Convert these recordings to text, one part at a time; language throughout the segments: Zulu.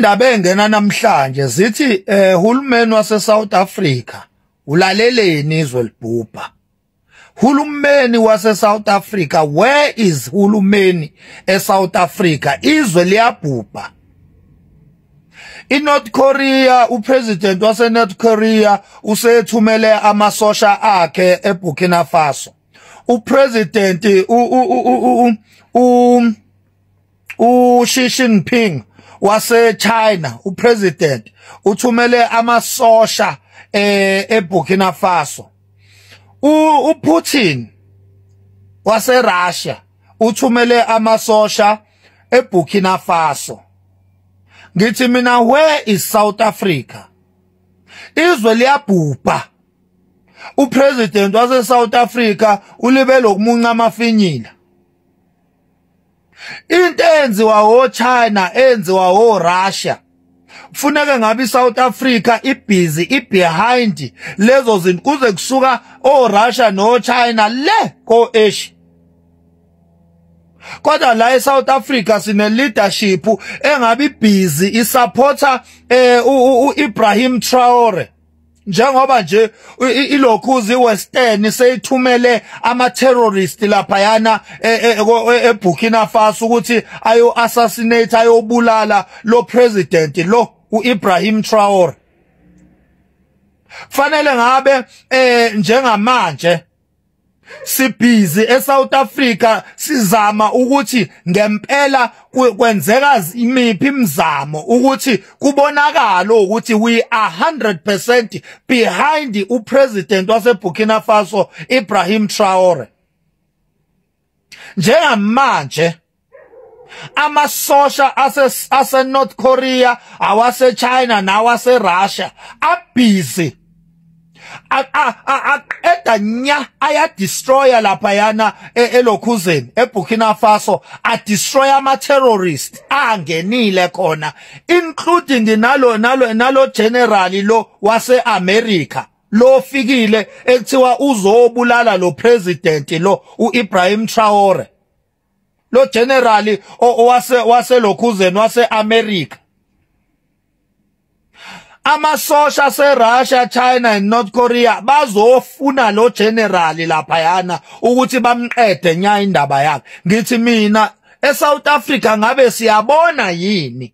Indaba engena namhlanje zithi uhulumeni wase South Africa ulaleleni izwe libhubha. Hulumeni wase South Africa, where is hulumeni South Africa? Izwe liyabhubha. North Korea, upresident wase North Korea usethumele amasosha akhe eBurkina Faso. Upresident Xi Jinping wase China, upresident uthumele amasosha eBurkina Faso. Putin wase Russia uthumele amasosha eBurkina Faso. Ngithi mina, where is South Africa? Izwe liyabhubha. Upresident wase South Africa ulibele ukumunca amafinyila. Into enziwa o-China, enziwa o-Russia. Kufuneka ngabe iSouth Africa ibusy, ibehind lezo zinto kuze kusuka o-Russia no-China le ko-Asia. Kodwa la eSouth Africa sine leadership engabe busy isupporta Ibrahim Traore. Njengoba nje ilokhuzi iWestern seyithumele ama-terrorist laphayana eBurkina Faso ukuthi ayo-assassinate, ayobulala lo president lo uIbrahim Traore. Kufanele ngabe njengamanje sibhizi eSouth Africa sizama ukuthi ngempela kwenzeka imiphi imizamo ukuthi kubonakala ukuthi we are 100% behind upresident waseBurkina Faso Ibrahim Traore. Njengamanje amasosha ase North Korea, awase China nawase Russia abhizi aqeda nya ayadestroya laphayana elokhuzeni eBurkina Faso, adestroya ama-terrorist angenile khona, including nalo general lo wase America lo fikile ekuthiwa uzobulala lo president lo uIbrahim Traore, lo general wase lokhuzeni wase America. Amasosha se-Russia, China and North Korea bazofuna lo general laphayana ukuthi bamqede nya indaba yakhe. Ngithi mina eSouth Africa ngabe siyabona yini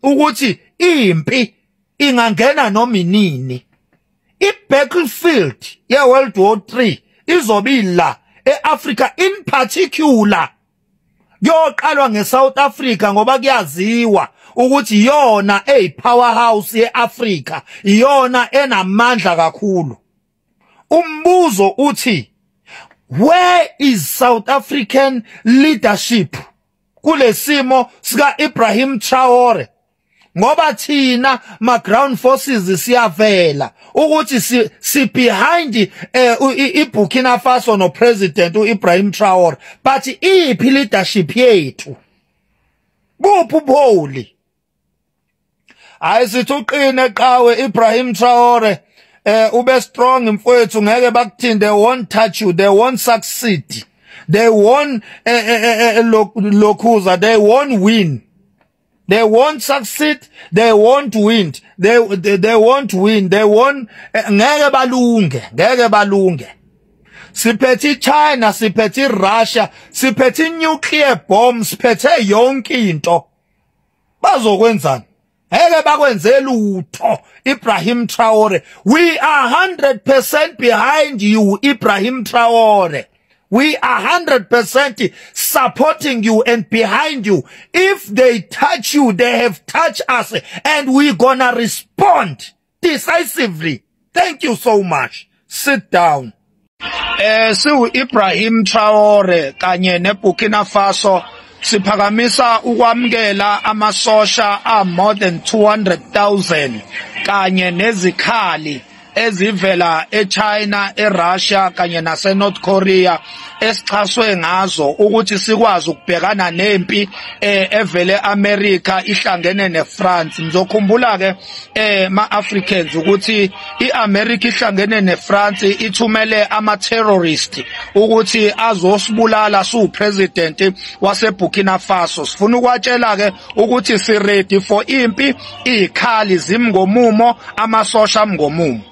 ukuthi impi ingangena noma inini. I-battlefield ye-World War III izobe la e-Africa in particular. Kuyoqalwa ngeSouth Africa ngoba kuyaziwa ukuthi yona powerhouse ye-Africa, yona enamandla kakhulu. Umbuzo uthi, where is South African leadership kulesimo sika Ibrahim Traore? Ngoba thina ma-ground forces siyavela ukuthi si behind iBurkina Faso no president uIbrahim Traore, but iphi leadership yethu? Kuphi ubuholi? Ayisithi uqine qawe Ibrahim Traore, ube strong mfowethu, ngeke bakuthini, they won't touch you, they won't succeed, they won't lokhuza, they won't win. They won't succeed, they won't win. They won't win. They won't ngeke balunge. Siphethe China, siphethe Russia, siphethe nuclear bombs, siphethe yonke into. Bazokwenzani? Ngeke bakwenze lutho Ibrahim Traore. We are 100% behind you, Ibrahim Traore. We are 100% supporting you and behind you. If they touch you, they have touched us, and we're gonna respond decisively. Thank you so much. Sit down. Ibrahim Traore kanye neBurkina Faso siphakamisa ukwamkela amasosha more than 200,000 kanye nezikhali ezivela eChina, eRussia kanye nase North Korea esixhaswe ngazo ukuthi sikwazi ukubhekana nempi evele America ihlangene neFrance. Ngizokhumbula ke ma-Africans ukuthi iAmerica ihlangene neFrance ithumele ama-terrorist ukuthi azosibulala siwupresident waseBurkina Faso. Sifuna ukwatshela ke ukuthi si ready for impi, izikhali zimngomumo, amasosha amngomumo.